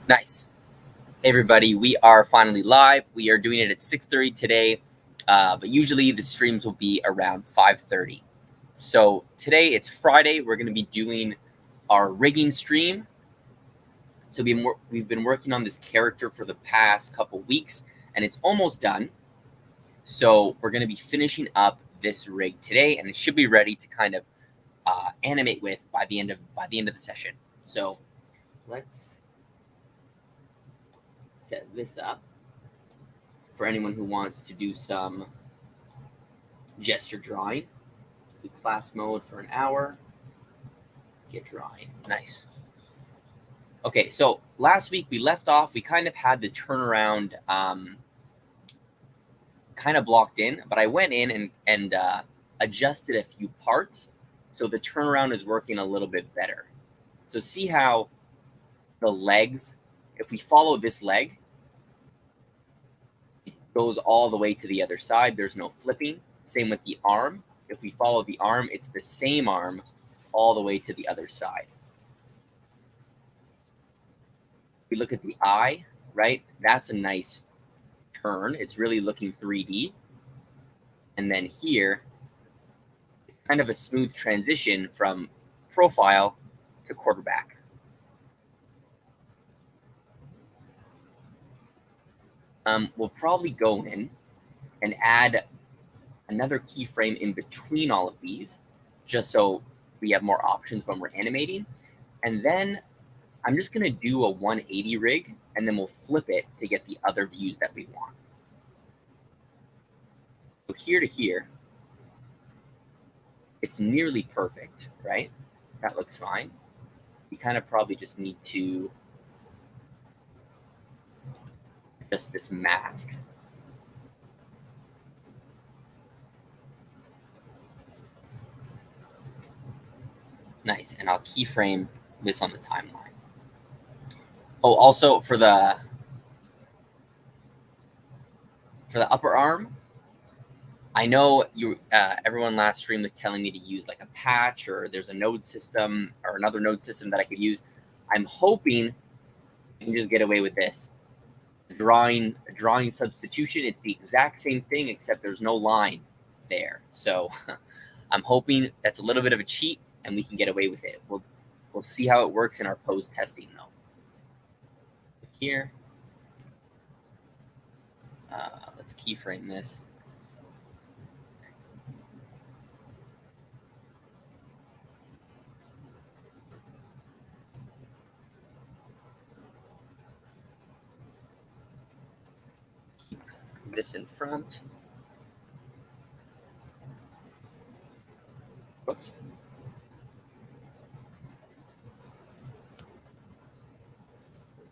Nice. Hey everybody, we are finally live. We are doing it at 6:30 today, but usually the streams will be around 5:30. So today it's Friday. We're going to be doing our rigging stream. So we've been working on this character for the past couple weeks, and it's almost done. So we're going to be finishing up this rig today, and it should be ready to kind of animate with by the end of the session. So let's set this up for anyone who wants to do some gesture drawing. Do class mode for an hour. Get drawing. Nice. Okay, so last week we left off. We kind of had the turnaround kind of blocked in, but I went in and adjusted a few parts, so the turnaround is working a little bit better. So see how the legs, if we follow this leg, it goes all the way to the other side. There's no flipping. Same with the arm. If we follow the arm, it's the same arm all the way to the other side. If we look at the eye, right, that's a nice turn. It's really looking 3D. And then here, it's kind of a smooth transition from profile to quarterback. We'll probably go in and add another keyframe in between all of these, just so we have more options when we're animating. And then I'm just going to do a 180 rig, and then we'll flip it to get the other views that we want. So here to here, it's nearly perfect, right? That looks fine. We kind of probably just need to adjust this mask. Nice, and I'll keyframe this on the timeline. Oh, also for the upper arm, I know everyone last stream was telling me to use like a patch, or there's a node system or another node system that I could use. I'm hoping I can just get away with this. Drawing substitution, it's the exact same thing, except there's no line there. So I'm hoping that's a little bit of a cheat and we can get away with it. We'll see how it works in our pose testing though. Here, let's keyframe this. Keep this in front. Whoops.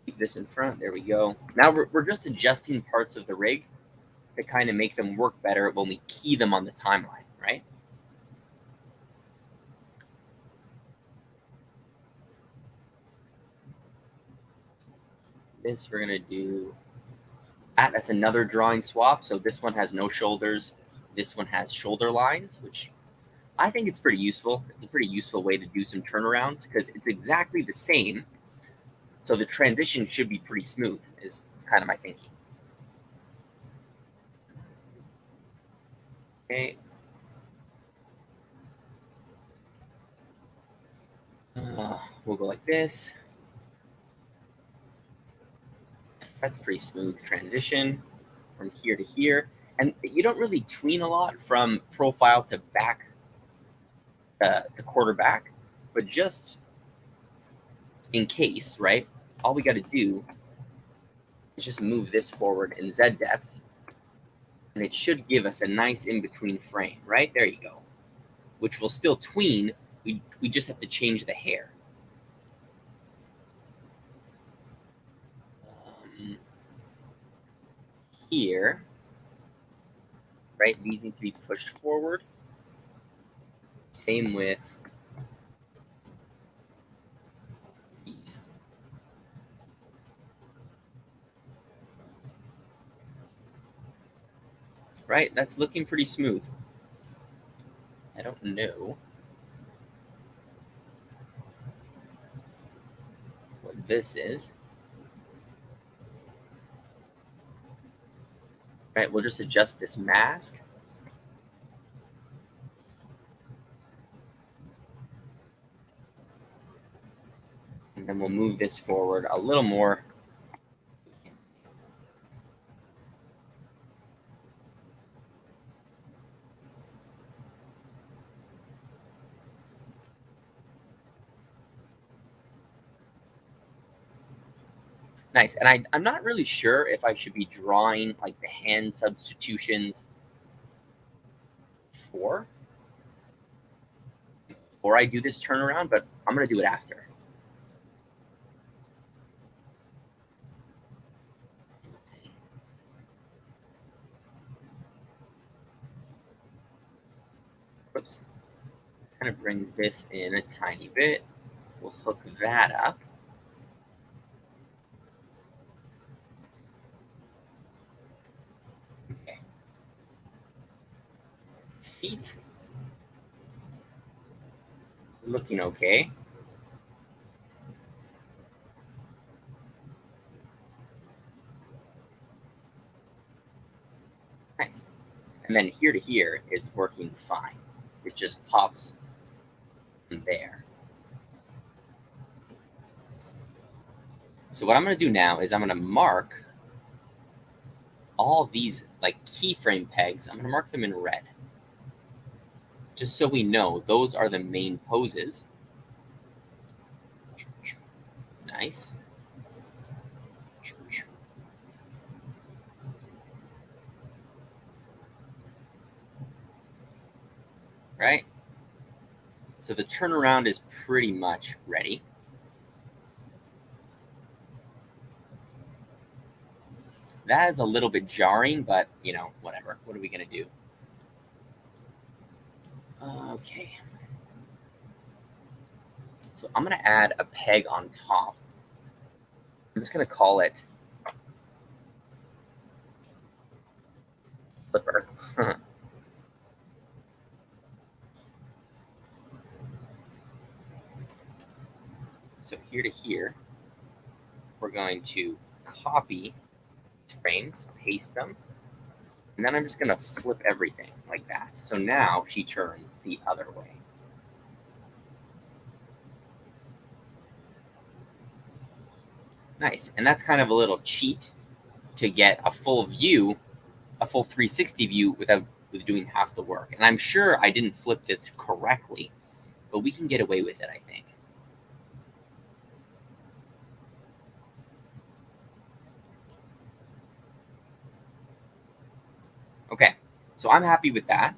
Keep this in front. There we go. Now we're just adjusting parts of the rig to kind of make them work better when we key them on the timeline, right? This we're going to do. That's another drawing swap. So this one has no shoulders. This one has shoulder lines, which I think it's pretty useful. It's a pretty useful way to do some turnarounds because it's exactly the same. So the transition should be pretty smooth, is kind of my thinking. Okay. We'll go like this. That's pretty smooth transition from here to here. And you don't really tween a lot from profile to back to quarterback, but just in case, right? All we got to do is just move this forward in Z depth, and it should give us a nice in-between frame, right? There you go. Which will still tween. We just have to change the hair. Here, right? These need to be pushed forward. Same with these. Right? That's looking pretty smooth. I don't know what this is. Right, we'll just adjust this mask. And then we'll move this forward a little more. Nice. And I'm not really sure if I should be drawing like the hand substitutions before I do this turnaround, but I'm going to do it after. Let's see. Whoops. Kind of bring this in a tiny bit. We'll hook that up. Okay. Feet. Looking okay. Nice. And then here to here is working fine. It just pops from there. So what I'm going to do now is I'm going to mark all these like keyframe pegs. I'm going to mark them in red. Just so we know those are the main poses. Nice. Right? So the turnaround is pretty much ready. That is a little bit jarring, but you know, whatever. What are we going to do? Okay. So I'm going to add a peg on top. I'm just going to call it flipper. So here to here, we're going to copy these frames, paste them, and then I'm just going to flip everything like that. So now she turns the other way. Nice. And that's kind of a little cheat to get a full view, a full 360 view with doing half the work. And I'm sure I didn't flip this correctly, but we can get away with it, I think. Okay, so I'm happy with that.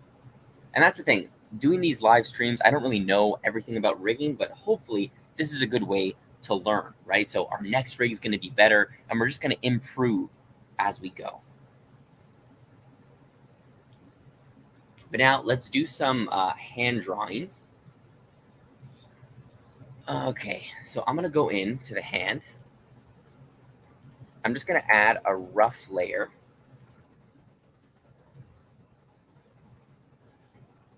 And that's the thing. Doing these live streams, I don't really know everything about rigging, but hopefully this is a good way to learn, right? So our next rig is going to be better, and we're just going to improve as we go. But now let's do some hand drawings. Okay, so I'm going to go into the hand. I'm just going to add a rough layer.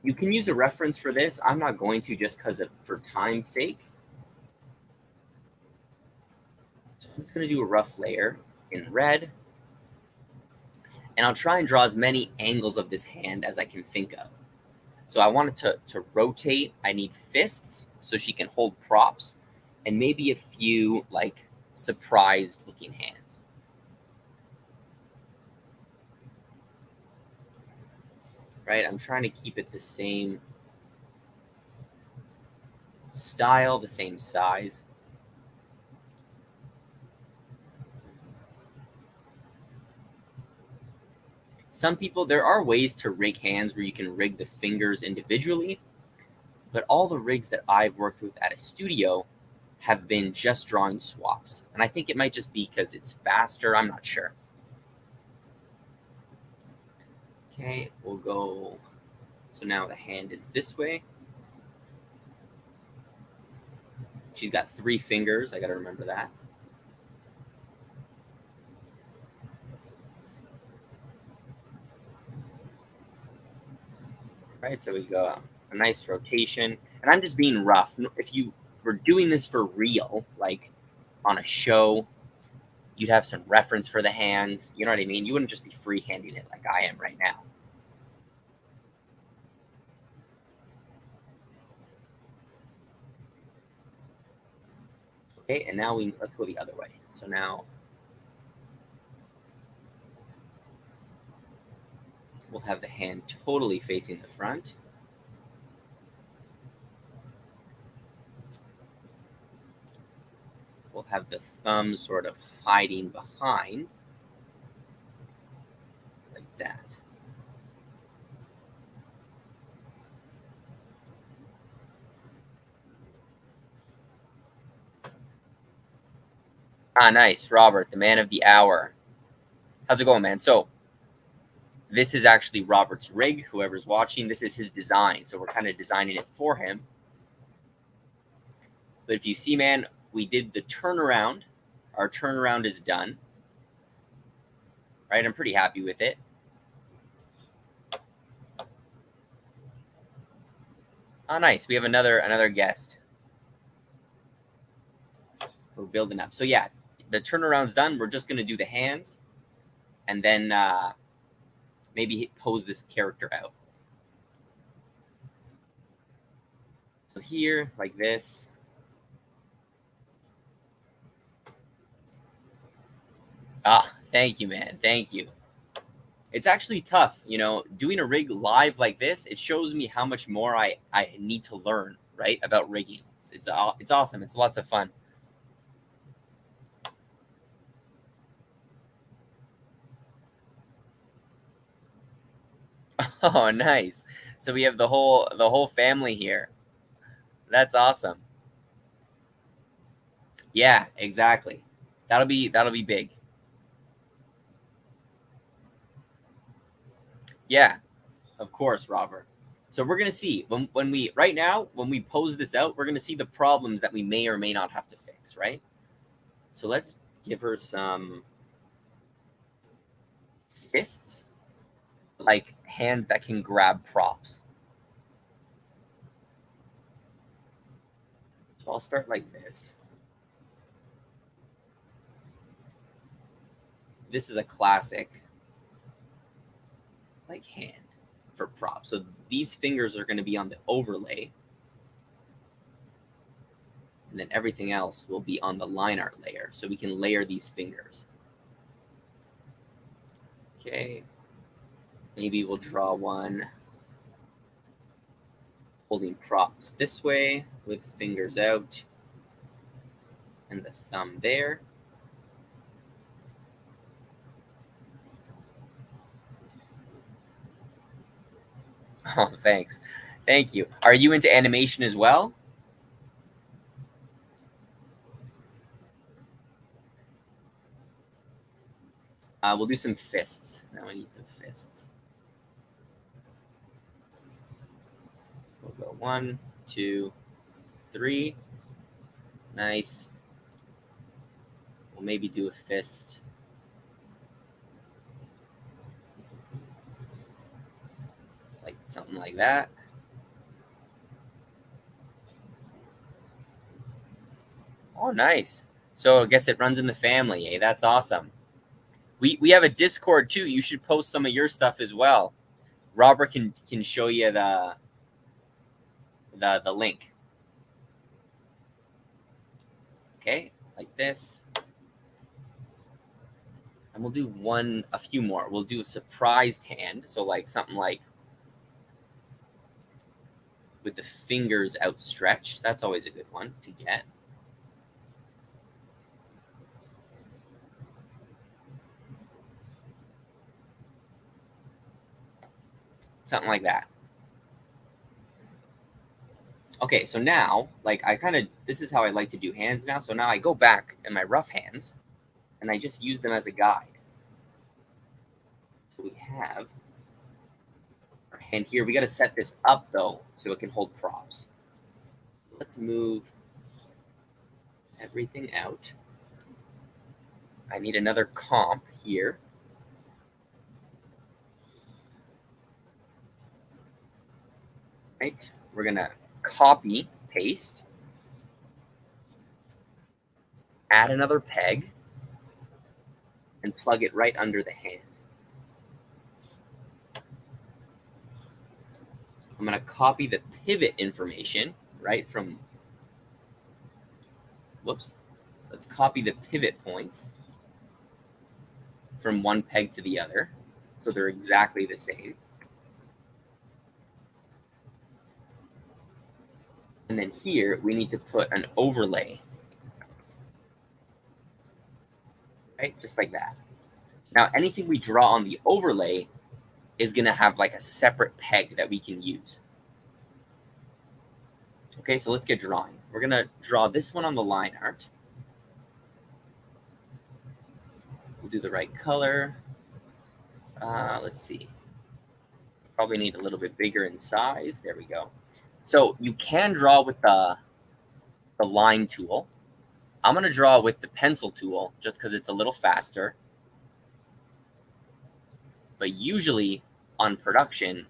You can use a reference for this. I'm not going to just because for time's sake. So I'm just going to do a rough layer in red. And I'll try and draw as many angles of this hand as I can think of. So I want it to rotate. I need fists so she can hold props, and maybe a few like surprised looking hands. Right? I'm trying to keep it the same style, the same size. Some people, there are ways to rig hands where you can rig the fingers individually, but all the rigs that I've worked with at a studio have been just drawing swaps. And I think it might just be because it's faster. I'm not sure. Okay, we'll go. So now the hand is this way. She's got 3 fingers. I got to remember that. Right, so we go a nice rotation. And I'm just being rough. If you were doing this for real, like on a show, You'd have some reference for the hands. You know what I mean? You wouldn't just be freehanding it like I am right now. Okay, and now let's go the other way. So now we'll have the hand totally facing the front. We'll have the thumb sort of hiding behind, like that. Ah, nice. Robert, the man of the hour. How's it going, man? So this is actually Robert's rig. Whoever's watching, this is his design. So we're kind of designing it for him. But if you see, man, we did the turnaround. Our turnaround is done. Right? I'm pretty happy with it. Oh, nice. We have another guest. We're building up. So yeah, the turnaround's done. We're just going to do the hands. And then maybe pose this character out. So here, like this. Ah, thank you, man. Thank you. It's actually tough, you know, doing a rig live like this. It shows me how much more I need to learn, right, about rigging. It's awesome. It's lots of fun. Oh, nice. So we have the whole family here. That's awesome. Yeah, exactly. That'll be big. Yeah, of course, Robert. So we're gonna see when we right now when we pose this out, we're gonna see the problems that we may or may not have to fix, right? So let's give her some fists, like hands that can grab props. So I'll start like this. This is a classic like hand for props. So these fingers are going to be on the overlay. And then everything else will be on the line art layer. So we can layer these fingers. Okay. Maybe we'll draw one holding props this way with fingers out and the thumb there. Oh, thanks. Thank you. Are you into animation as well? We'll do some fists. Now I need some fists. We'll go 1, 2, 3. Nice. We'll maybe do a fist. Like something like that. Oh, nice. So I guess it runs in the family. Eh? That's awesome. We have a Discord too. You should post some of your stuff as well. Robert can show you the link. Okay, like this. And we'll do a few more. We'll do a surprised hand. So like something like with the fingers outstretched. That's always a good one to get. Something like that. Okay, so now, like this is how I like to do hands now. So now I go back in my rough hands and I just use them as a guide. So we have our hand here. We got to set this up though so it can hold props. So let's move everything out. I need another comp here. Right, we're gonna copy, paste, add another peg. and plug it right under the hand. I'm going to copy the pivot information, right, from, whoops, let's copy the pivot points from one peg to the other, so they're exactly the same. And then here, we need to put an overlay, right, just like that. Now, anything we draw on the overlay is going to have like a separate peg that we can use. Okay, so let's get drawing. We're going to draw this one on the line art. We'll do the right color. Let's see. Probably need a little bit bigger in size. There we go. So you can draw with the line tool. I'm going to draw with the pencil tool just because it's a little faster. But usually on production,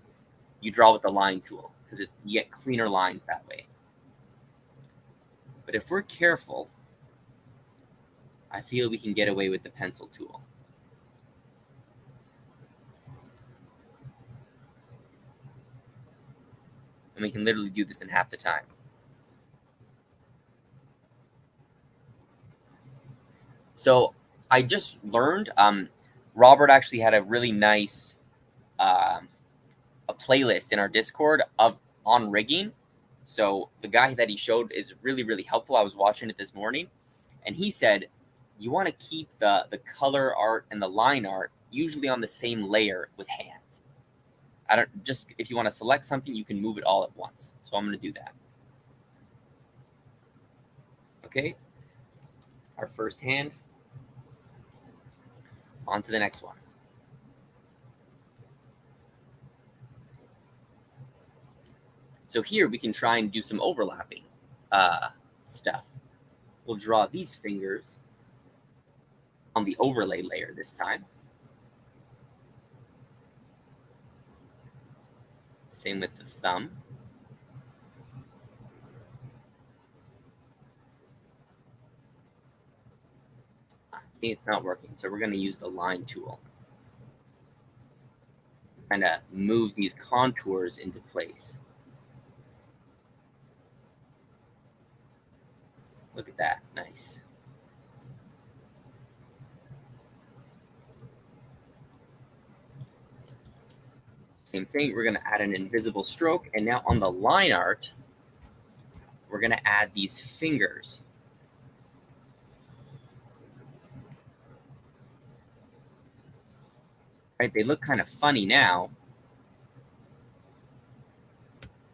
you draw with the line tool because you get cleaner lines that way. But if we're careful, I feel we can get away with the pencil tool. And we can literally do this in half the time. So I just learned, Robert actually had a really nice a playlist in our Discord on rigging. So the guy that he showed is really, really helpful. I was watching it this morning, and he said you want to keep the color art and the line art usually on the same layer with hands. If you want to select something, you can move it all at once. So I'm going to do that. Okay. Our first hand. On to the next one. So here we can try and do some overlapping stuff. We'll draw these fingers on the overlay layer this time. Same with the thumb. See, it's not working, so we're going to use the line tool. Kind of move these contours into place. Look at that, nice. Same thing, we're going to add an invisible stroke, and now on the line art, we're going to add these fingers. Right, they look kind of funny now,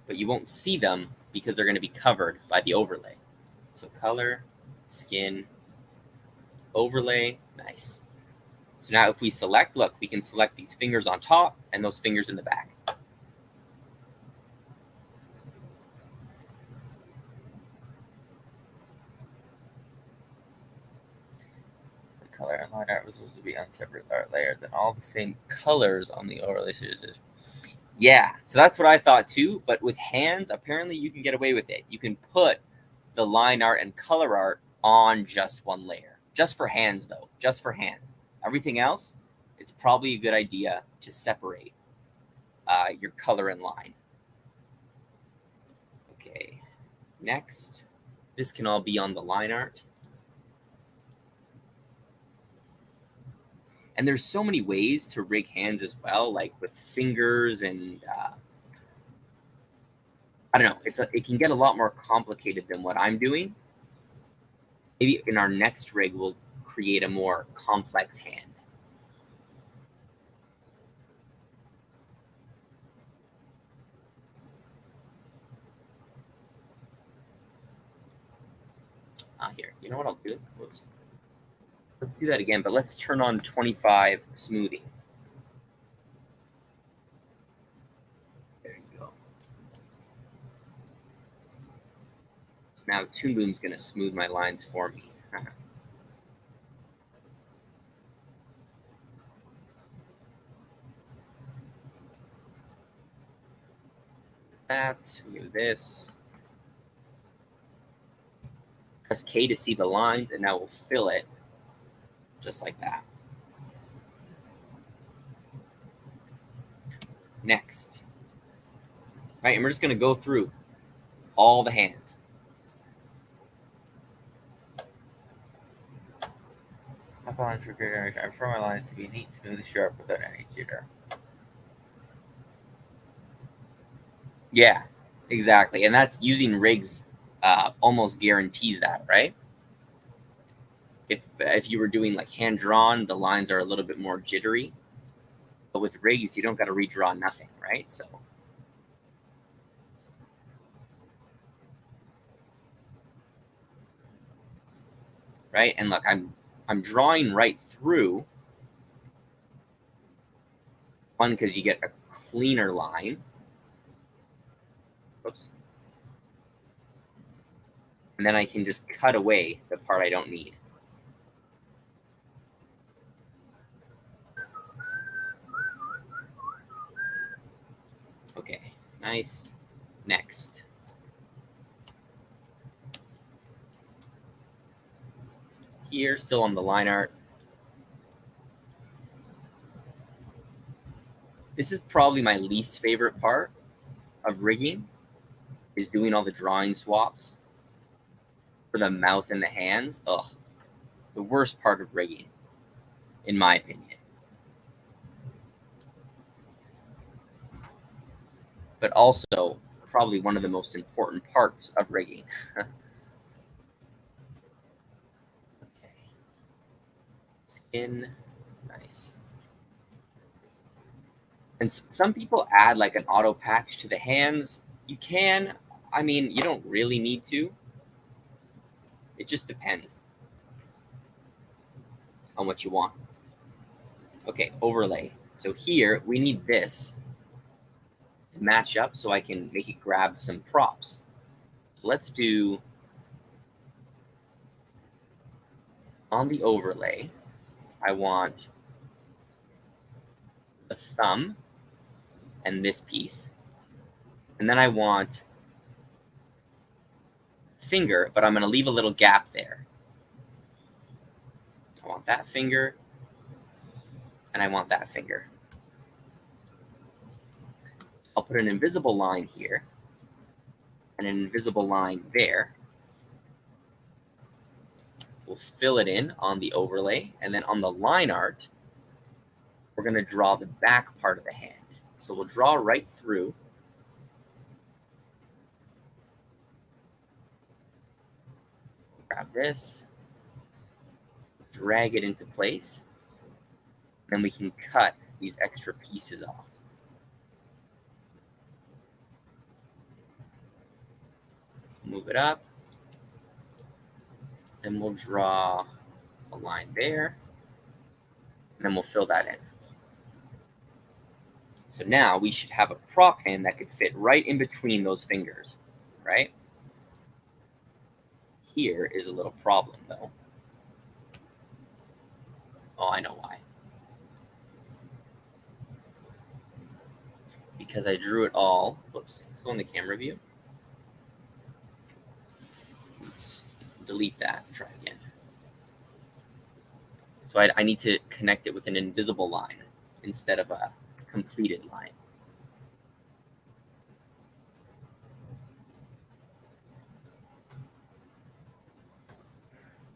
but you won't see them because they're going to be covered by the overlay. So color, skin, overlay, nice. So now if we select, look, we can select these fingers on top and those fingers in the back. The color and line art was supposed to be on separate art layers and all the same colors on the overlay. Yeah, so that's what I thought too. But with hands, apparently you can get away with it. You can put the line art and color art on just one layer. Just for hands, though. Just for hands. Everything else, it's probably a good idea to separate your color and line. Okay, next. This can all be on the line art. And there's so many ways to rig hands as well, like with fingers and I don't know. It can get a lot more complicated than what I'm doing. Maybe in our next rig, we'll create a more complex hand. Here, you know what I'll do? Whoops. Let's do that again, but let's turn on 25 smoothing. There you go. So now Toon Boom's going to smooth my lines for me. That, we do this. Press K to see the lines, and now we'll fill it just like that. Next. Right, and we're just going to go through all the hands. My lines for greater image. I prefer my lines to be neat, smooth, sharp, without any jitter. Yeah, exactly. And that's using rigs almost guarantees that, right? If you were doing like hand drawn, the lines are a little bit more jittery. But with rigs, you don't got to redraw nothing, right? So right, and look, I'm drawing right through one because you get a cleaner line. Oops. And then I can just cut away the part I don't need. Okay, nice. Next. Here, still on the line art. This is probably my least favorite part of rigging, is doing all the drawing swaps for the mouth and the hands. Ugh, the worst part of rigging, in my opinion. But also probably one of the most important parts of rigging. Okay. Skin, nice. And some people add like an auto patch to the hands. You can. I mean, you don't really need to. It just depends on what you want. Okay, overlay. So here we need this to match up so I can make it grab some props. So let's do on the overlay, I want the thumb and this piece. And then I want finger, but I'm going to leave a little gap there. I want that finger, and I want that finger. I'll put an invisible line here and an invisible line there. We'll fill it in on the overlay, and then on the line art, we're going to draw the back part of the hand. So we'll draw right through. Grab this, drag it into place, then we can cut these extra pieces off. Move it up, and we'll draw a line there, and then we'll fill that in. So now we should have a prop hand that could fit right in between those fingers, right? Here is a little problem, though. Oh, I know why. Because I drew it all. Whoops, let's go in the camera view. Let's delete that, try again. So I need to connect it with an invisible line instead of a completed line.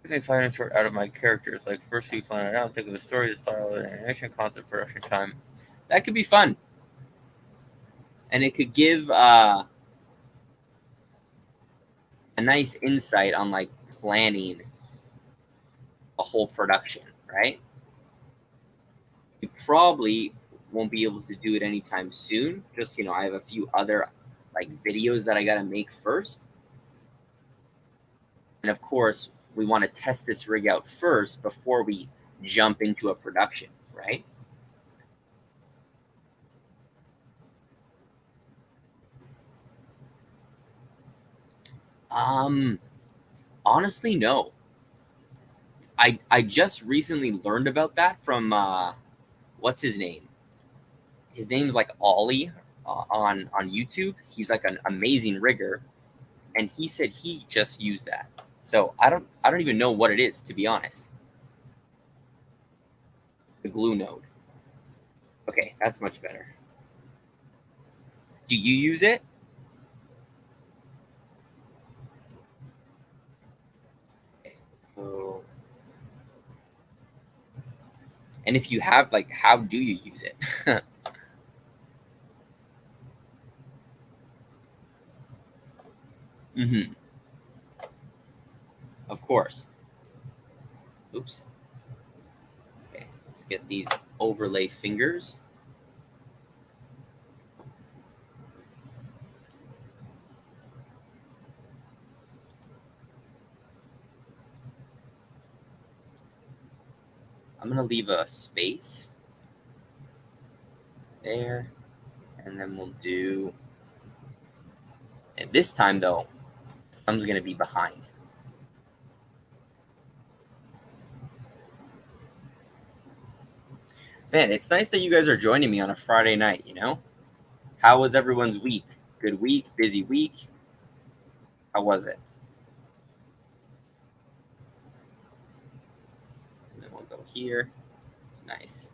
I fine and short out of my characters. Like first you plan it out, think of the story, the style, the animation, concept, production time. That could be fun. And it could give a nice insight on like planning a whole production, right? You probably won't be able to do it anytime soon. Just, I have a few other like videos that I got to make first. And of course, we want to test this rig out first before we jump into a production, right? Honestly, no. I just recently learned about that from what's his name? His name's like Ollie on YouTube. He's like an amazing rigger, and he said he just used that. So I don't even know what it is, to be honest. The glue node. Okay, that's much better. Do you use it? So, and if you have, like, how do you use it? Mm-hmm. Of course. Oops. Okay, let's get these overlay fingers. I'm gonna leave a space there, and then we'll do. And this time though, thumb's gonna be behind. Man, it's nice that you guys are joining me on a Friday night. You know, how was everyone's week? Good week, busy week. How was it? And then we'll go here. Nice.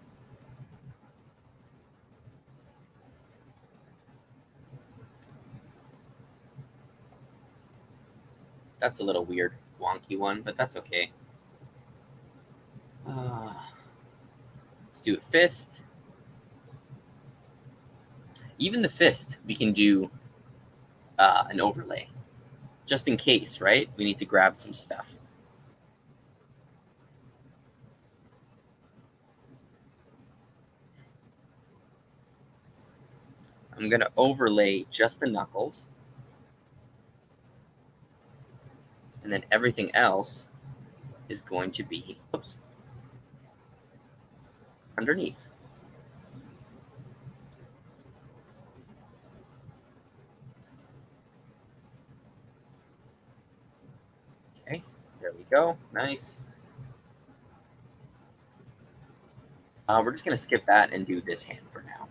That's a little weird, wonky one, but that's okay. Let's do a fist. Even the fist, we can do an overlay, just in case, right? We need to grab some stuff. I'm going to overlay just the knuckles, and then everything else is going to be underneath. Okay, there we go. Nice. We're just going to skip that and do this hand for now.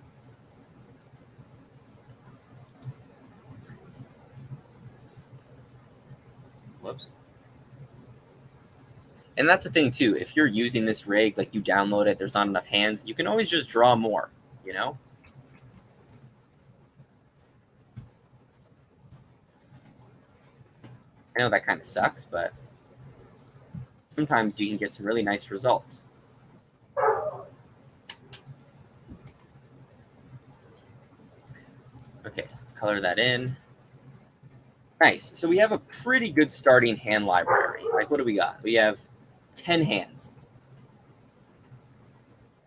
Whoops. And that's the thing too. If you're using this rig, like you download it, there's not enough hands, you can always just draw more, you know? I know that kind of sucks, but sometimes you can get some really nice results. Okay, let's color that in. Nice. So we have a pretty good starting hand library. Like, what do we got? We have 10 hands.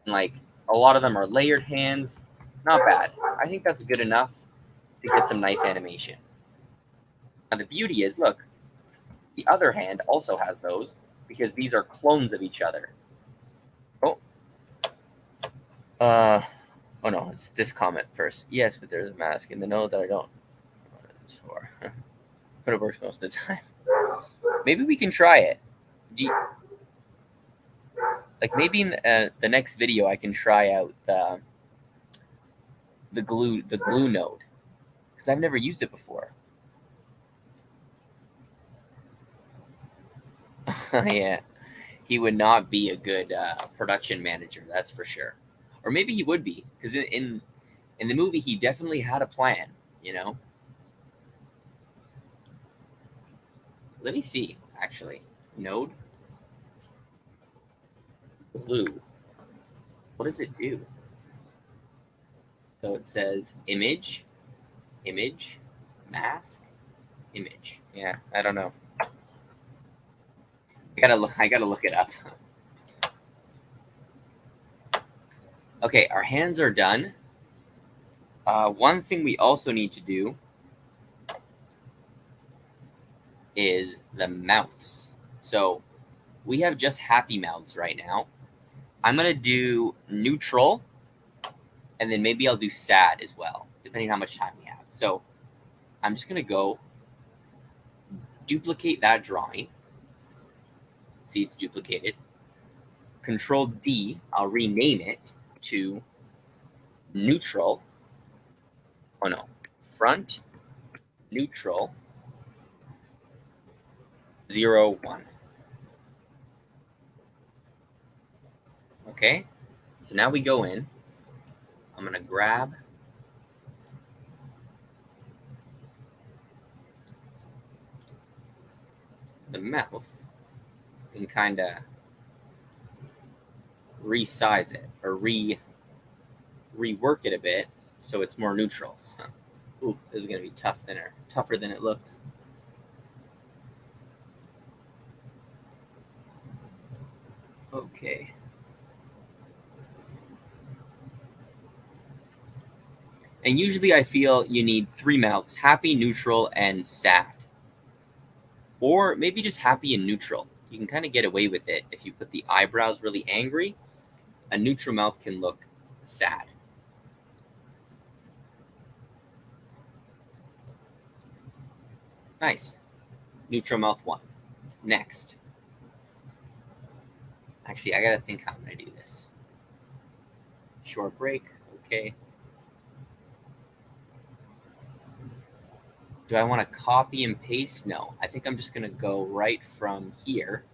And, like, a lot of them are layered hands. Not bad. I think that's good enough to get some nice animation. Now, the beauty is, look, the other hand also has those because these are clones of each other. Oh. Oh no, it's this comment first. Yes, but there's a mask in the node that I don't know what it is for. But it works most of the time. Maybe we can try it. Like maybe in the next video I can try out the glue node because I've never used it before. Yeah, he would not be a good production manager, that's for sure. Or maybe he would be because in the movie he definitely had a plan. You know. Let me see. Actually, node glue. What does it do? So it says image, image, mask, image. Yeah, I don't know. I gotta look it up. Okay, our hands are done. One thing we also need to do is the mouths. So we have just happy mouths right now. I'm gonna do neutral, and then maybe I'll do sad as well, depending on how much time we have. So I'm just gonna go duplicate that drawing. See, it's duplicated. Control D, I'll rename it to neutral. Oh no, front neutral 0, 1. Okay, so now we go in. I'm gonna grab mouth and kind of resize it or rework it a bit so it's more neutral. Ooh, this is going to be tougher than it looks. Okay. And usually I feel you need 3 mouths: happy, neutral, and sad. Or maybe just happy and neutral. You can kind of get away with it if you put the eyebrows really angry. A neutral mouth can look sad. Nice. Neutral mouth 1. Next. Actually, I gotta think how I'm gonna do this. Short break. Okay. Do I want to copy and paste? No. I think I'm just gonna go right from here.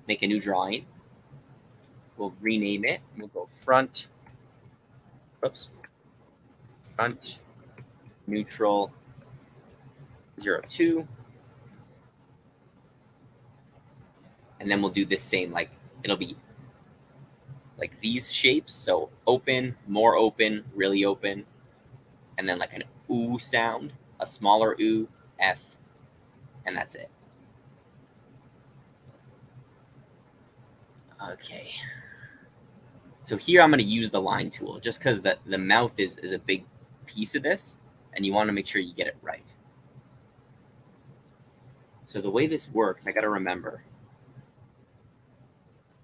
Make a new drawing. We'll rename it. We'll go front. Oops. Front neutral 02. And then we'll do this same, like it'll be like these shapes. So open, more open, really open, and then like an ooh sound, a smaller ooh, F, and that's it. Okay. So here I'm going to use the line tool just because the mouth is a big piece of this, and you want to make sure you get it right. So the way this works, I got to remember,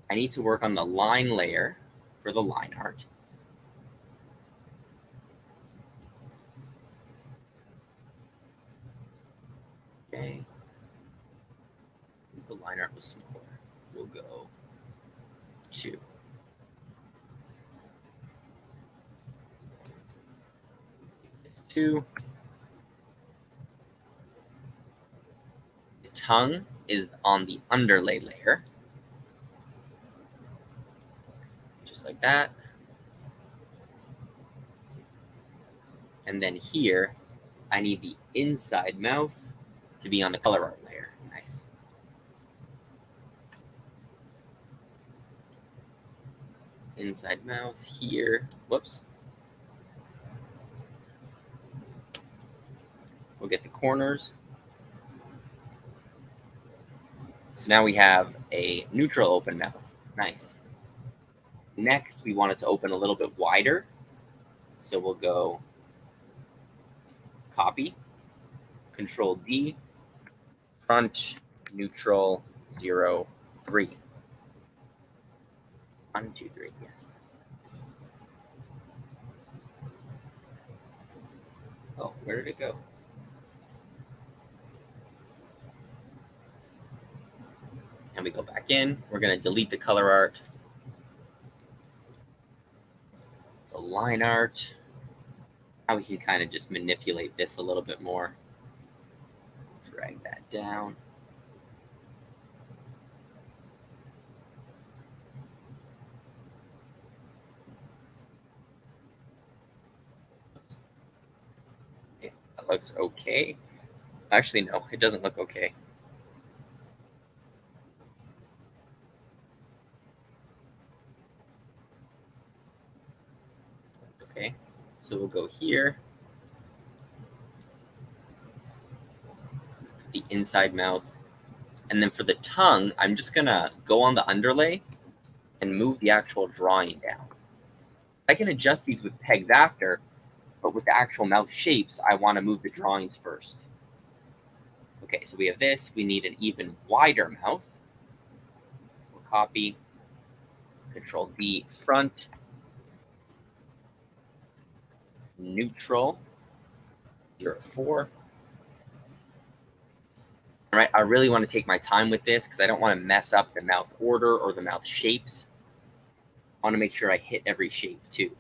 I need to work on the line layer for the line art. Okay. I think the line art was smaller. We'll go 2. It's 2. The tongue is on the underlay layer. Just like that. And then here, I need the inside mouth to be on the color art layer. Nice. Inside mouth here. Whoops. We'll get the corners. So now we have a neutral open mouth. Nice. Next, we want it to open a little bit wider. So we'll go copy, Control D, front neutral 0, 3. 1, 2, 3, yes. Oh, where did it go? And we go back in. We're going to delete the color art, the line art. Now we can kind of just manipulate this a little bit more. Drag that down. Okay, that looks okay. Actually, no, it doesn't look okay. Okay, so we'll go here. The inside mouth. And then for the tongue, I'm just going to go on the underlay and move the actual drawing down. I can adjust these with pegs after, but with the actual mouth shapes, I want to move the drawings first. Okay, so we have this. We need an even wider mouth. We'll copy, Control D, front, neutral, 0, 4. All right, I really want to take my time with this because I don't want to mess up the mouth order or the mouth shapes. I want to make sure I hit every shape too.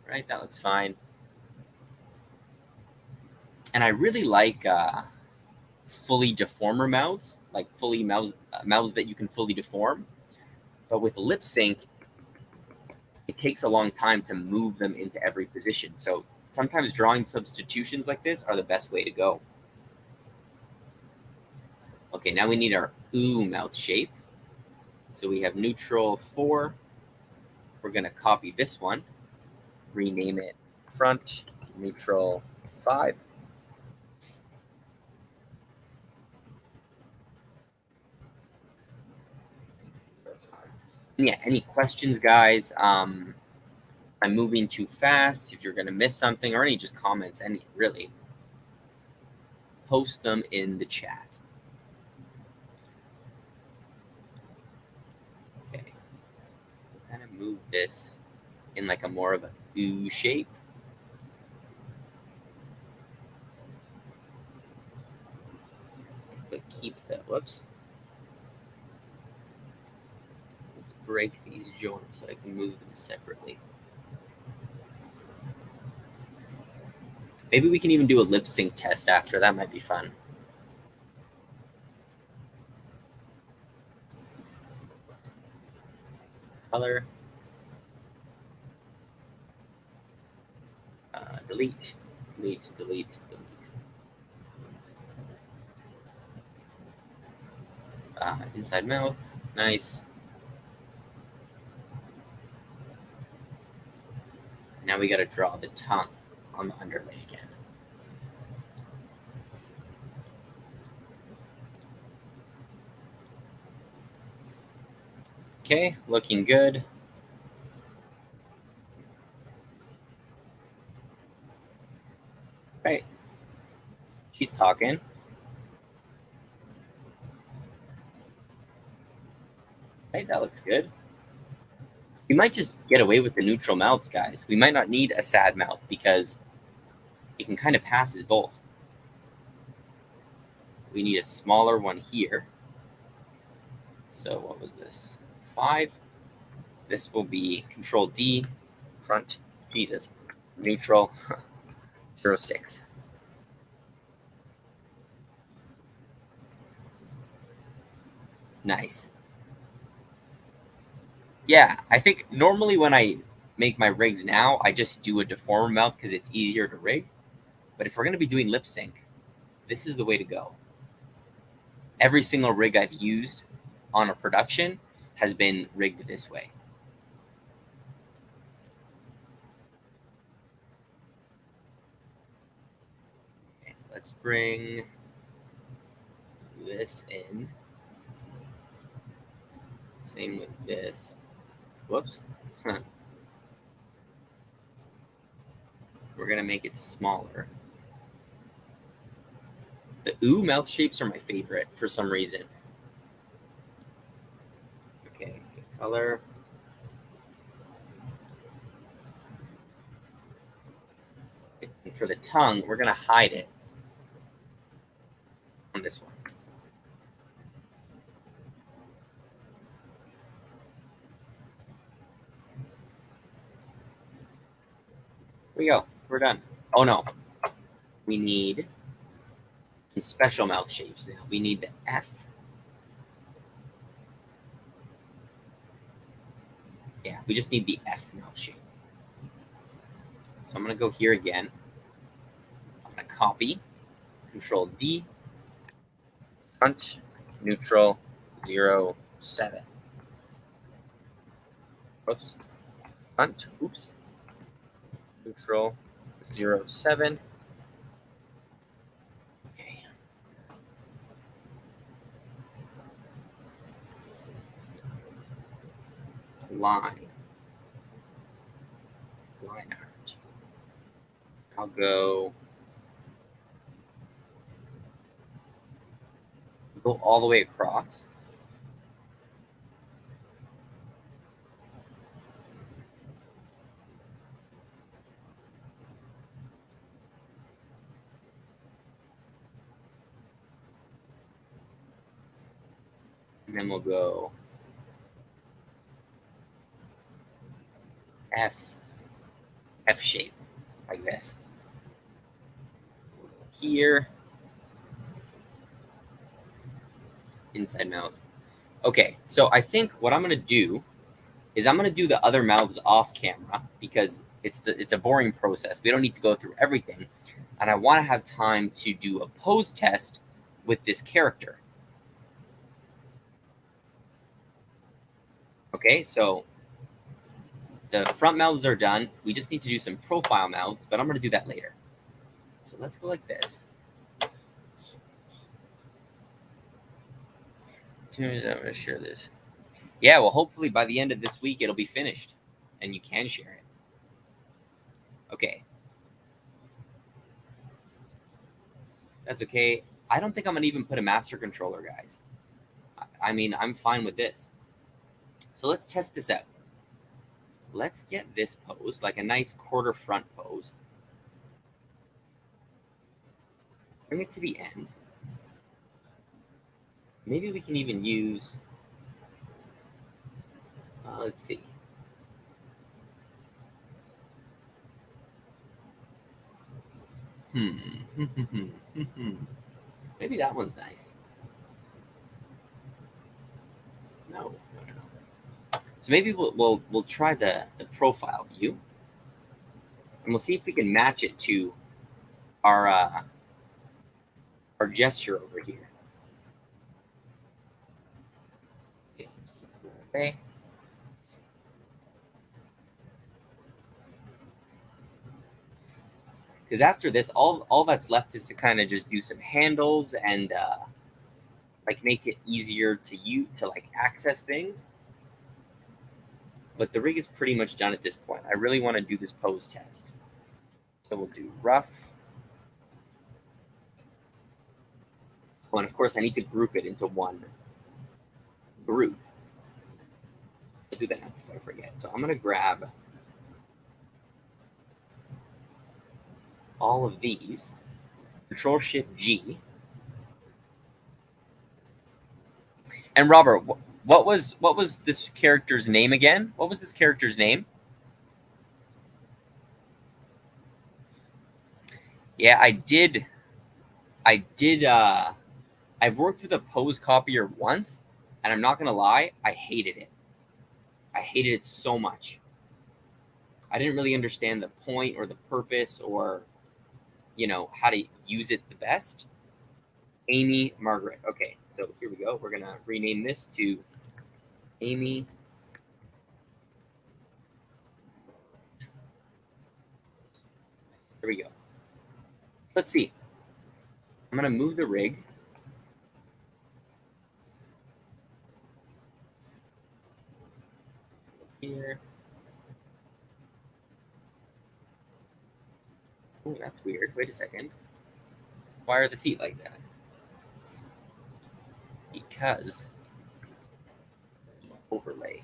All right, that looks fine. And I really like fully deformer mouths, like mouths that you can fully deform. But with lip sync, it takes a long time to move them into every position. So sometimes drawing substitutions like this are the best way to go. Okay, now we need our ooh mouth shape. So we have neutral 4. We're going to copy this one, rename it front neutral 5. Yeah, any questions, guys? I'm moving too fast. If you're going to miss something or any just comments, any really, post them in the chat. Okay, kind of move this in like a more of a ooh shape. But keep that. Whoops. Let's break these joints so I can move them separately. Maybe we can even do a lip sync test after. That might be fun. Color. Delete. Delete, delete, delete. Inside mouth. Nice. Now we got to draw the tongue on the underlay again. Okay, looking good. Right. She's talking. Right, that looks good. We might just get away with the neutral mouths, guys. We might not need a sad mouth because it can kind of pass as both. We need a smaller one here. So what was this? 5. This will be Control D, front, Jesus, neutral, 0.6. Nice. Yeah, I think normally when I make my rigs now, I just do a deformer mouth because it's easier to rig. But if we're going to be doing lip sync, this is the way to go. Every single rig I've used on a production has been rigged this way. Okay, let's bring this in. Same with this. Whoops. We're going to make it smaller. The ooh mouth shapes are my favorite for some reason. Okay, color. And for the tongue, we're going to hide it on this one. Here we go. We're done. Oh no. We need some special mouth shapes now. We need the F. Yeah, we just need the F mouth shape. So I'm going to go here again. I'm going to copy, Control D, front, neutral, 0.7. Whoops. Front, oops. Neutral, 0.7. Okay. Line. Line art. I'll go all the way across. And then we'll go F shape, like this. We'll go here. Inside mouth. Okay, so I think what I'm going to do is I'm going to do the other mouths off camera because it's a boring process. We don't need to go through everything. And I want to have time to do a pose test with this character. Okay, so the front mouths are done. We just need to do some profile mouths, but I'm going to do that later. So let's go like this. I'm going to share this. Yeah, well, hopefully by the end of this week, it'll be finished and you can share it. Okay. That's okay. I don't think I'm going to even put a master controller, guys. I mean, I'm fine with this. So let's test this out. Let's get this pose, like a nice quarter front pose. Bring it to the end. Maybe we can even use, let's see. Maybe that one's nice. No. So maybe we'll try the profile view, and we'll see if we can match it to our gesture over here. Okay. Because after this, all that's left is to kind of just do some handles and like make it easier to like access things. But the rig is pretty much done at this point. I really want to do this pose test. So we'll do rough. Oh, and of course, I need to group it into one group. I'll do that before I forget. So I'm going to grab all of these. Control-Shift-G. And Robert, what was this character's name again? What was this character's name? Yeah, I did. I've worked with a pose copier once, and I'm not gonna lie, I hated it. I hated it so much. I didn't really understand the point or the purpose or, how to use it the best. Amy Margaret. Okay, so here we go. We're gonna rename this to Amy. There we go. Let's see. I'm gonna move the rig. Here. Oh, that's weird. Wait a second. Why are the feet like that? Because overlay.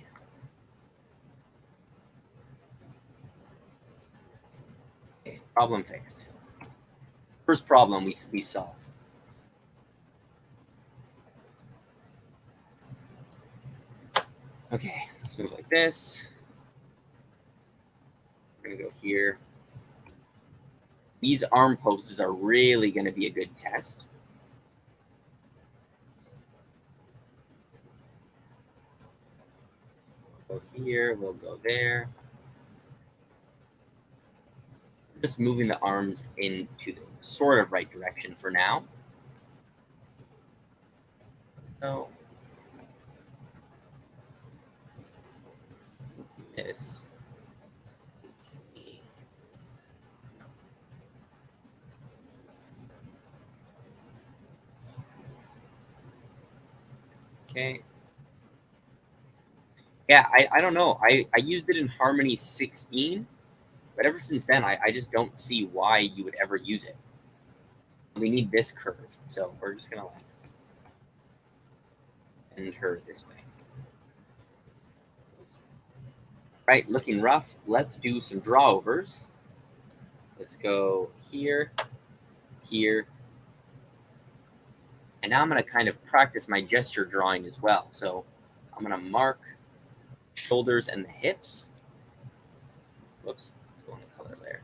Okay, problem fixed. First problem we solved. Okay, let's move like this. We're gonna go here. These arm poses are really gonna be a good test. We'll go here, we'll go there. Just moving the arms into the sort of right direction for now. So this. Okay. Yeah, I don't know. I used it in Harmony 16, but ever since then, I just don't see why you would ever use it. We need this curve, so we're just going to like bend her this way. Right, looking rough. Let's do some drawovers. Let's go here, here. And now I'm going to kind of practice my gesture drawing as well. So I'm going to mark shoulders and the hips. Whoops, let's go on the color layer.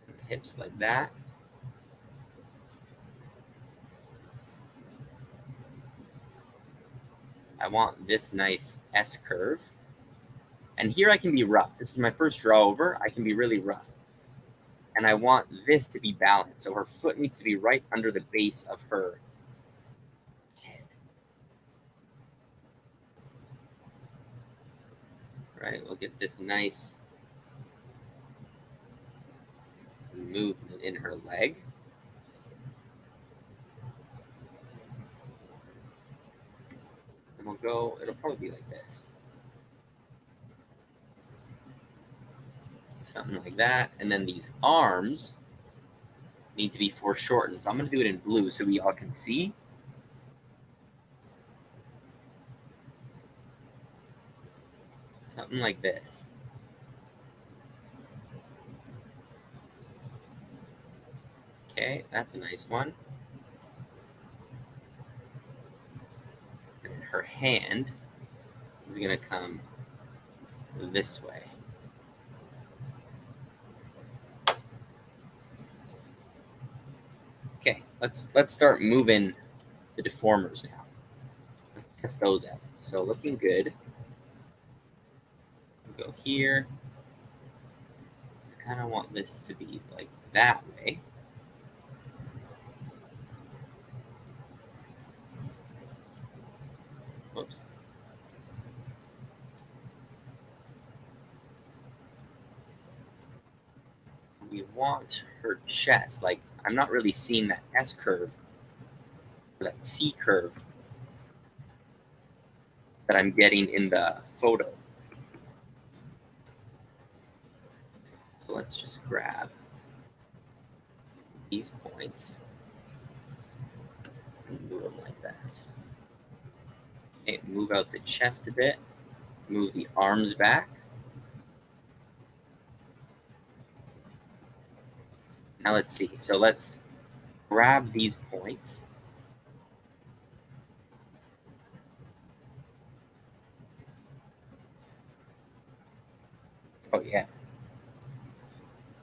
And the hips like that. I want this nice S curve. And here I can be rough. This is my first draw over. I can be really rough. And I want this to be balanced. So her foot needs to be right under the base of her head. right? We'll get this nice movement in her leg. And we'll go, it'll probably be like this. Something like that. And then these arms need to be foreshortened. So I'm going to do it in blue so we all can see. Something like this. Okay, that's a nice one. And then her hand is going to come this way. Okay, let's start moving the deformers now. Let's test those out. So looking good. We'll go here. I kind of want this to be like that way. Whoops. We want her chest. Like, I'm not really seeing that S curve or that C curve that I'm getting in the photo. So let's just grab these points and move them like that. Okay, move out the chest a bit, move the arms back. Now let's see. So let's grab these points. Oh, yeah.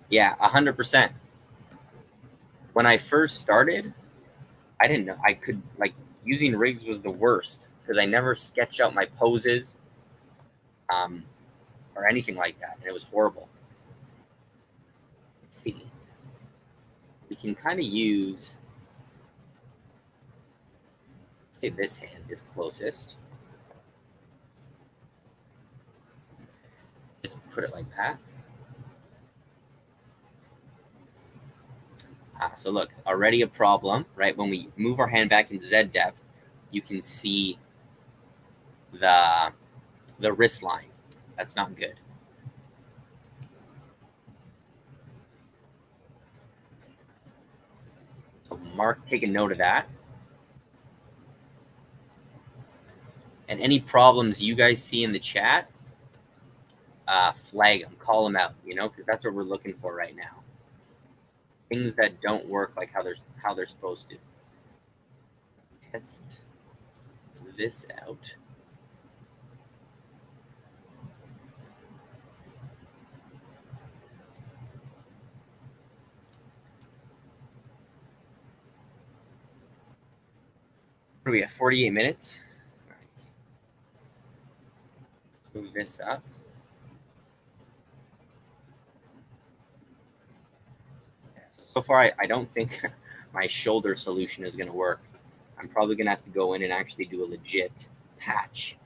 Yeah, 100%. When I first started, I didn't know. I could, like, using rigs was the worst because I never sketched out my poses or anything like that. And it was horrible. Let's see. We can kind of use, let's say this hand is closest. Just put it like that. So look, already a problem, right? When we move our hand back in Z depth, you can see the wrist line. That's not good. So mark, take a note of that. And any problems you guys see in the chat, flag them, call them out, because that's what we're looking for right now. Things that don't work like how they're supposed to. Test this out. What are we at? 48 minutes. All right. Move this up. So far, I don't think my shoulder solution is going to work. I'm probably going to have to go in and actually do a legit patch.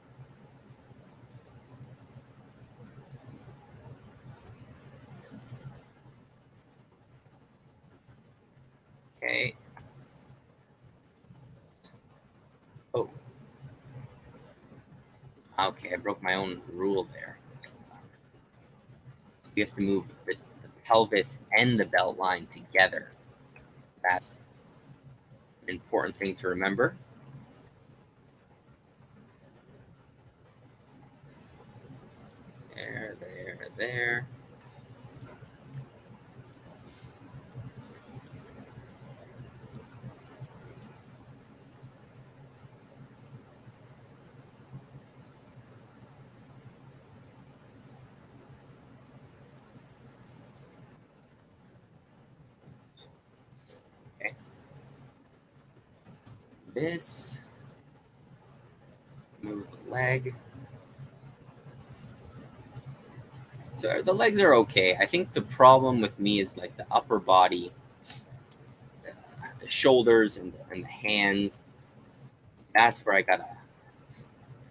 Okay. Oh. Okay, I broke my own rule there. We have to move the pelvis and the belt line together. That's an important thing to remember. There. Okay. This. Move the leg. So the legs are okay. I think the problem with me is like the upper body, the shoulders and the hands. That's where I gotta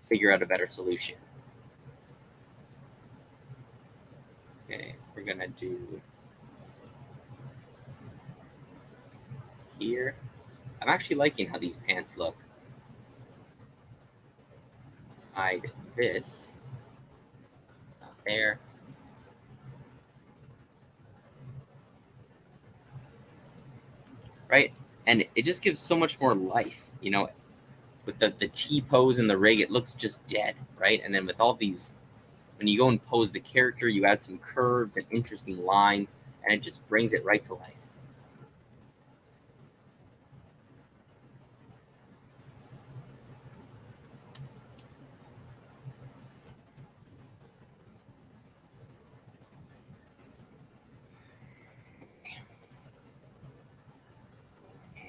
figure out a better solution. we're gonna do here. I'm actually liking how these pants look. Hide this there. Right? And it just gives so much more life, you know, with the T-pose and the rig, it looks just dead, right? And then with all these, when you go and pose the character, you add some curves and interesting lines, and it just brings it right to life.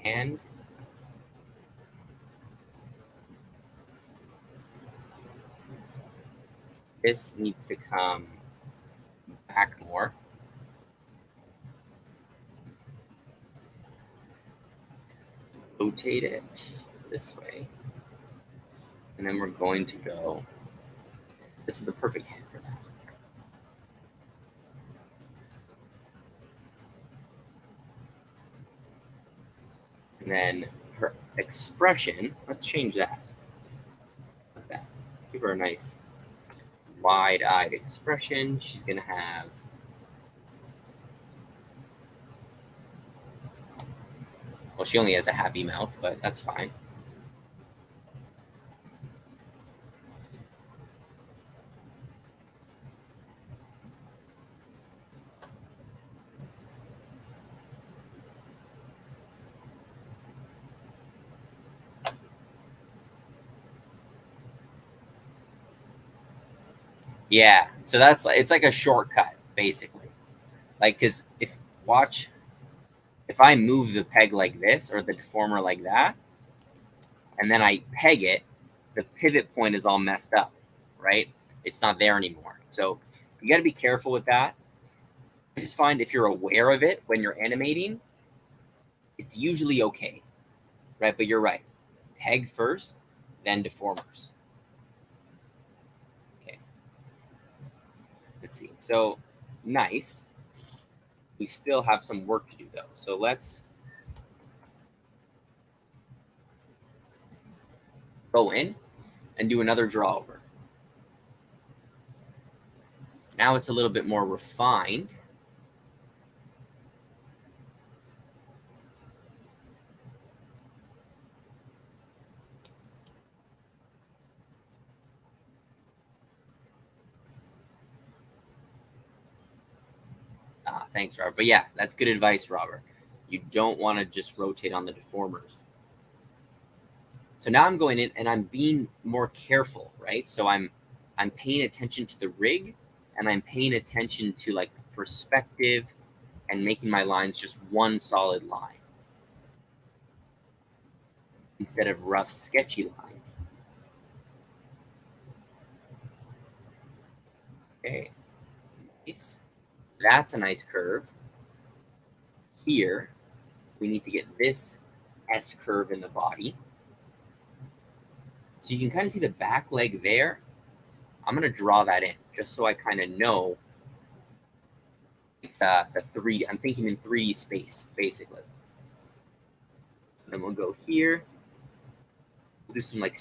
And this needs to come back more. Rotate it this way. And then we're going to go, this is the perfect hand for that. And then her expression, let's change that. Like that. Let's give her a nice wide-eyed expression. She's going to have, well, she only has a happy mouth, but that's fine. Yeah, so that's, it's like a shortcut basically. Like, because if I move the peg like this or the deformer like that, and then I peg it, the pivot point is all messed up, right? It's not there anymore. So you got to be careful with that. I just find if you're aware of it when you're animating, it's usually okay, right? But you're right. Peg first, then deformers. Okay. Let's see. So nice. We still have some work to do though. So let's go in and do another draw over. Now it's a little bit more refined. Thanks, Robert. But yeah, that's good advice, Robert. You don't want to just rotate on the deformers. So now I'm going in and I'm being more careful, right? So I'm paying attention to the rig, and I'm paying attention to like perspective and making my lines just one solid line instead of rough, sketchy lines. Okay, nice. That's a nice curve. Here, we need to get this S curve in the body. So you can kind of see the back leg there. I'm going to draw that in just so I kind of know the 3D. I'm thinking in 3D space, basically. So then we'll go here. We'll do some like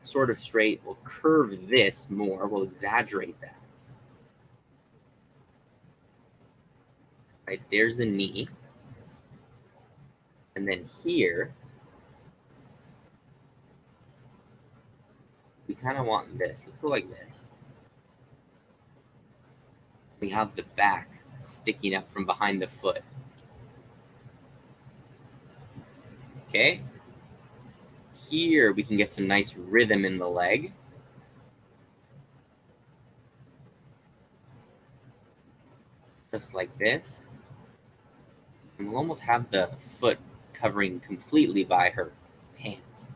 sort of straight. We'll curve this more. We'll exaggerate that. Right, there's the knee. And then here, we kind of want this. Let's go like this. We have the back sticking up from behind the foot. Okay. Here, we can get some nice rhythm in the leg. Just like this. And we'll almost have the foot covering completely by her pants.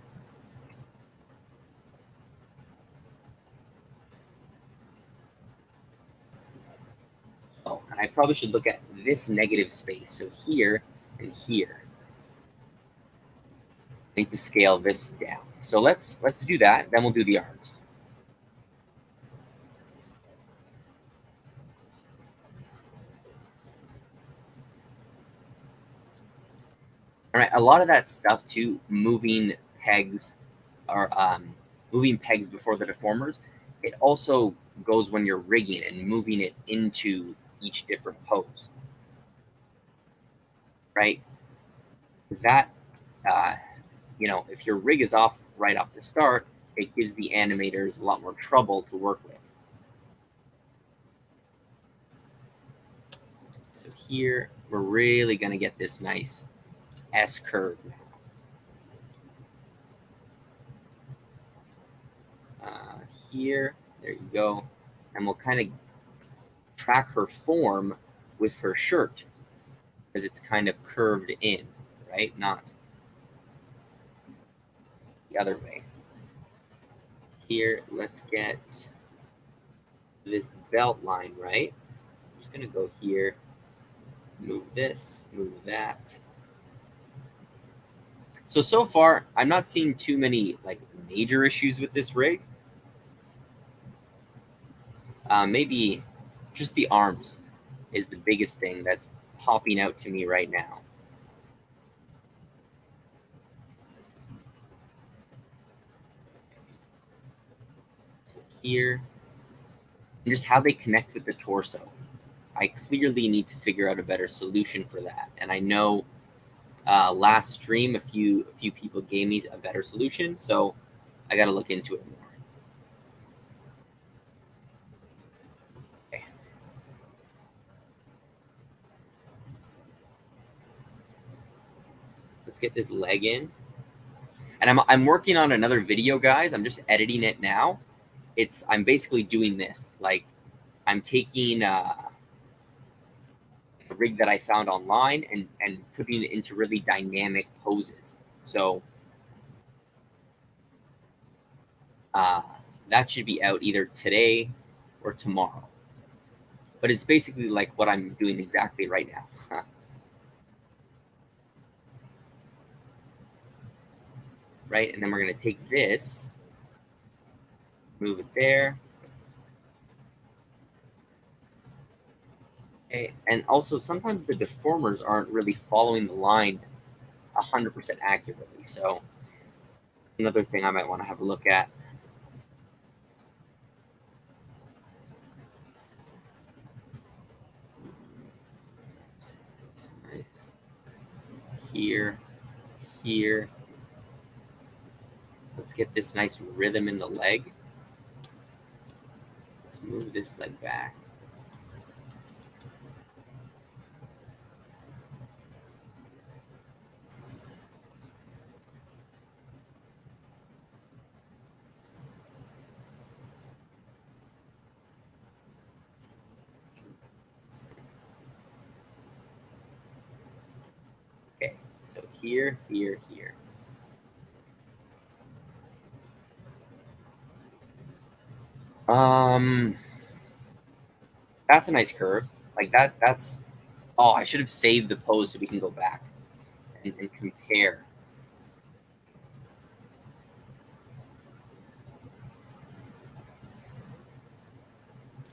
Oh, and I probably should look at this negative space. So here and here. I need to scale this down. So let's do that. Then we'll do the arms. a lot of that stuff too, or moving pegs before the deformers, it also goes when you're rigging and moving it into each different pose, right? Because that, uh, if your rig is off right off the start, it gives the animators a lot more trouble to work with. So here, we're really going to get this nice S curve now. Here, there you go. And we'll kind of track her form with her shirt because it's kind of curved in, right? Not the other way. Here, let's get this belt line, right? I'm just going to go here, move this, move that. So far, I'm not seeing too many like major issues with this rig. Maybe just the arms is the biggest thing that's popping out to me right now. So here, and just how they connect with the torso. I clearly need to figure out a better solution for that. And I know last stream, a few people gave me a better solution, so I got to look into it more. Okay. Let's get this leg in. And I'm working on another video, guys. I'm just editing it now. I'm basically doing this. Like, I'm taking a rig that I found online and putting it into really dynamic poses. So that should be out either today or tomorrow. But it's basically like what I'm doing exactly right now. Right? And then we're going to take this, move it there. Okay. And also, sometimes the deformers aren't really following the line 100% accurately. So another thing I might want to have a look at. Nice. Here, here. Let's get this nice rhythm in the leg. Let's move this leg back. Okay, so here, here, here. That's a nice curve. Like that's, oh, I should have saved the pose so we can go back and compare.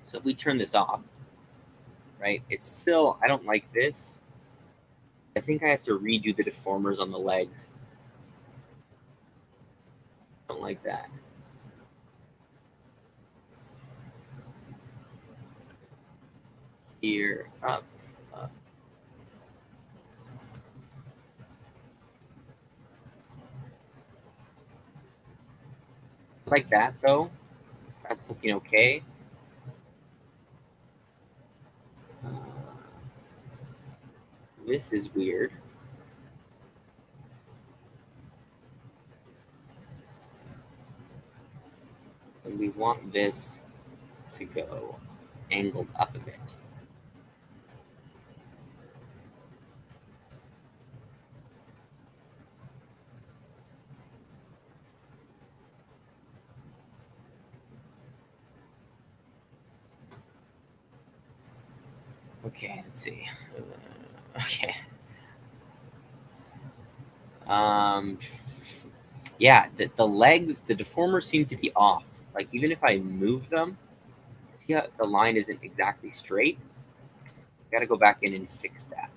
So if we turn this off, right, it's still, I don't like this. I think I have to redo the deformers on the legs. I don't like that. Here, up, up. Like that though. That's looking okay. This is weird. And we want this to go angled up a bit. Okay, let's see. Okay. Yeah, the legs, the deformers seem to be off. Like, even if I move them, see how the line isn't exactly straight? Got to go back in and fix that.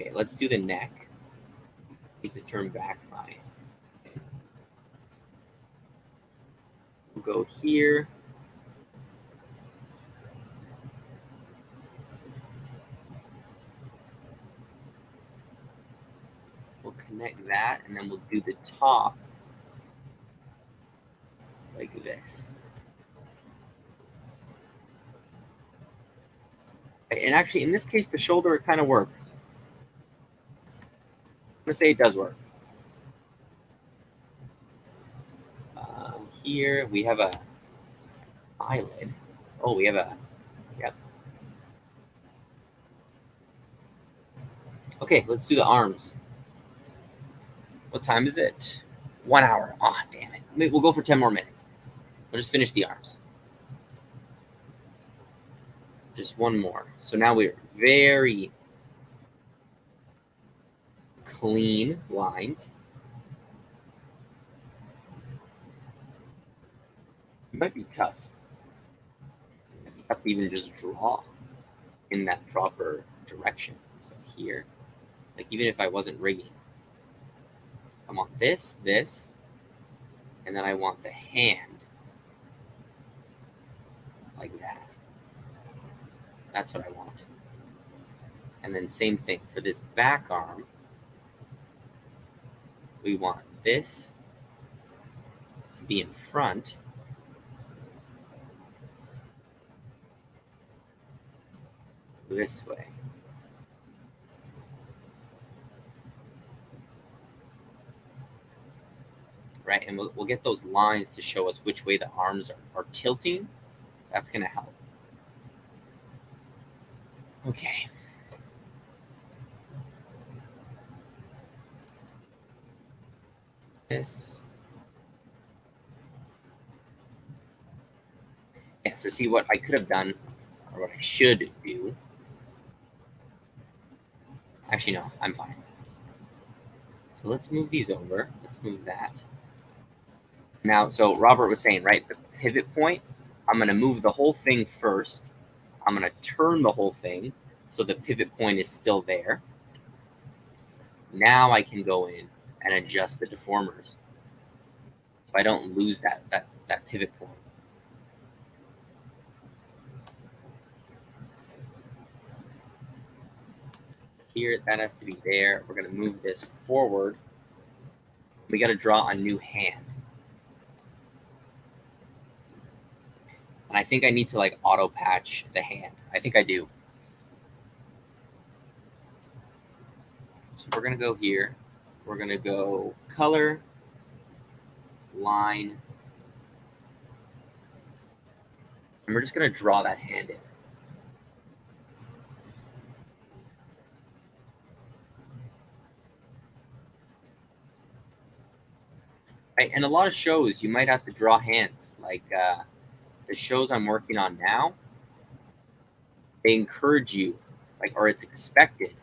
Okay, let's do the neck. Need to turn back fine. We'll go here. We'll connect that, and then we'll do the top like this. And actually, in this case, the shoulder, it kind of works. Let's say it does work. Here we have a eyelid. Oh, we have a, yep. Okay, let's do the arms. What time is it? 1 hour. Ah, damn it. We'll go for 10 more minutes. We'll just finish the arms. Just one more. So now we're very clean lines. It might be tough. You have to even just draw in that proper direction. So here, like even if I wasn't rigging, I want this, and then I want the hand like that. That's what I want. And then same thing for this back arm. We want this to be in front. This way. Right, and we'll get those lines to show us which way the arms are tilting. That's going to help. Okay. This. Yeah, so see what I could have done, or what I should do. Actually, no, I'm fine. So let's move these over. Let's move that. Now, so Robert was saying, right, the pivot point, I'm going to move the whole thing first. I'm going to turn the whole thing so the pivot point is still there. Now I can go in and adjust the deformers so I don't lose that pivot point. Here, that has to be there. We're going to move this forward. We got to draw a new hand. And I think I need to like auto patch the hand. I think I do. So we're going to go here. We're going to go color, line, and we're just going to draw that hand in. Right? And a lot of shows, you might have to draw hands. Like the shows I'm working on now, they encourage you, like, or it's expected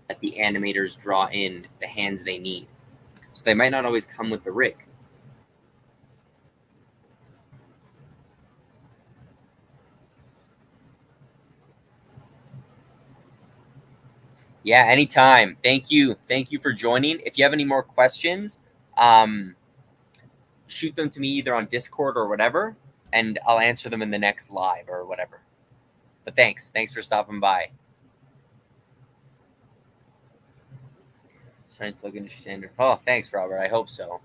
that the animators draw in the hands they need. So they might not always come with the rig. Yeah, anytime. Thank you. Thank you for joining. If you have any more questions, shoot them to me either on Discord or whatever, and I'll answer them in the next live or whatever. But thanks. Thanks for stopping by. Trying to look into standard. Oh, thanks, Robert. I hope so.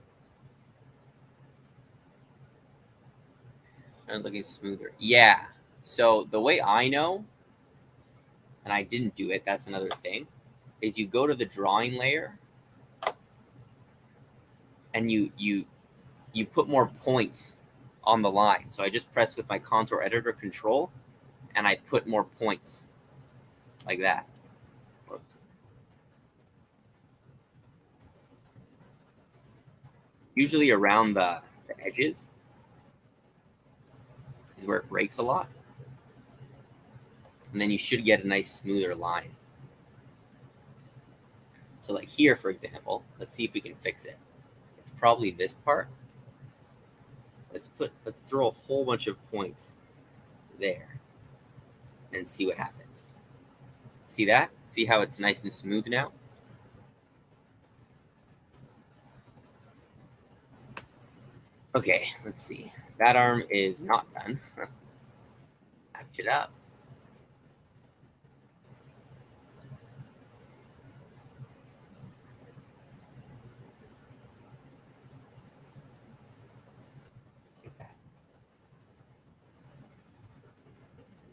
I'm looking smoother. Yeah. So the way I know, and I didn't do it, that's another thing, is you go to the drawing layer and you put more points on the line. So I just press with my contour editor control and I put more points like that. Usually around the edges is where it breaks a lot. And then you should get a nice smoother line. So like here, for example, let's see if we can fix it. It's probably this part. Let's throw a whole bunch of points there and see what happens. See that? See how it's nice and smooth now? Okay, let's see. That arm is not done. Patch it up.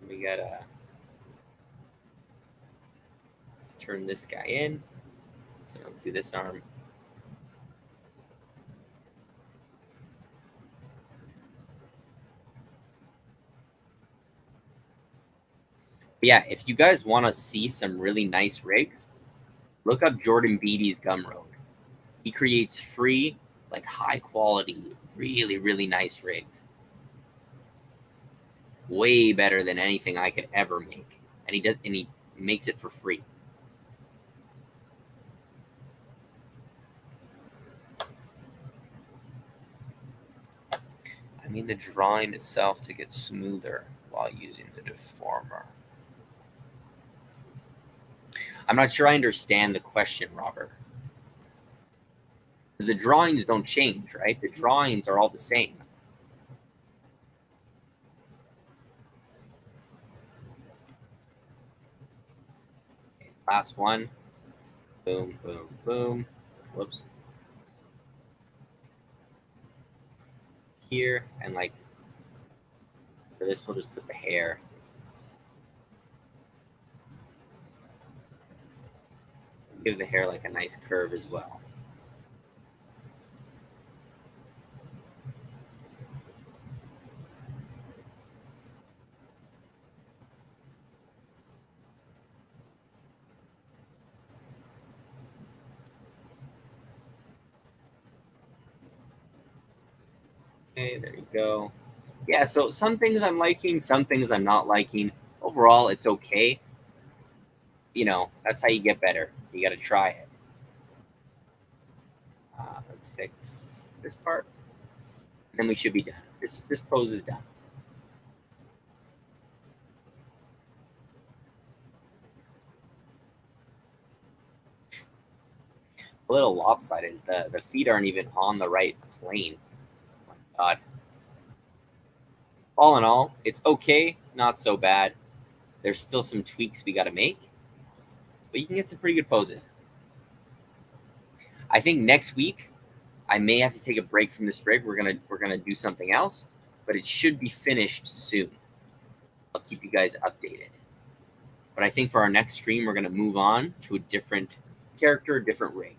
We gotta turn this guy in. So let's do this arm. But yeah, if you guys want to see some really nice rigs, look up Jordan Beatty's Gumroad. He creates free, like high quality, really, really nice rigs. Way better than anything I could ever make. And he makes it for free. I mean the drawing itself to get smoother while using the deformer. I'm not sure I understand the question, Robert. The drawings don't change, right? The drawings are all the same. Okay, last one. Boom, boom, boom. Whoops. Here, and like for this, we'll just put the hair. Give the hair like a nice curve as well. Okay, there you go. Yeah, so some things I'm liking, some things I'm not liking. Overall, it's okay. You know, that's how you get better. You got to try it. Let's fix this part. Then we should be done. This pose is done. A little lopsided. The feet aren't even on the right plane. Oh my God. All in all, it's okay, not so bad. There's still some tweaks we got to make, but you can get some pretty good poses. I think next week I may have to take a break from this rig. We're gonna do something else, but it should be finished soon. I'll keep you guys updated. But I think for our next stream, we're gonna move on to a different character, a different rig.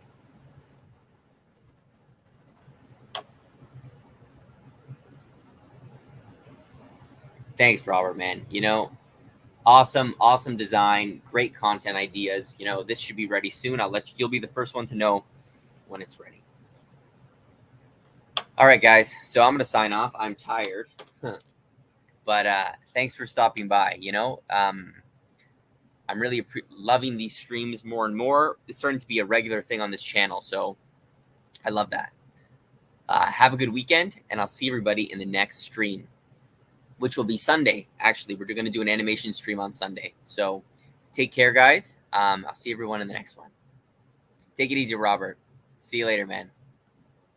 Thanks, Robert, man. You know, awesome design, great content ideas. You know, this should be ready soon. You'll be the first one to know when it's ready. All right, guys. So I'm gonna sign off. I'm tired, but thanks for stopping by. You know, I'm really loving these streams more and more. It's starting to be a regular thing on this channel, so I love that. Have a good weekend, and I'll see everybody in the next stream, which will be Sunday. Actually, we're going to do an animation stream on Sunday. So take care, guys. I'll see everyone in the next one. Take it easy, Robert. See you later, man.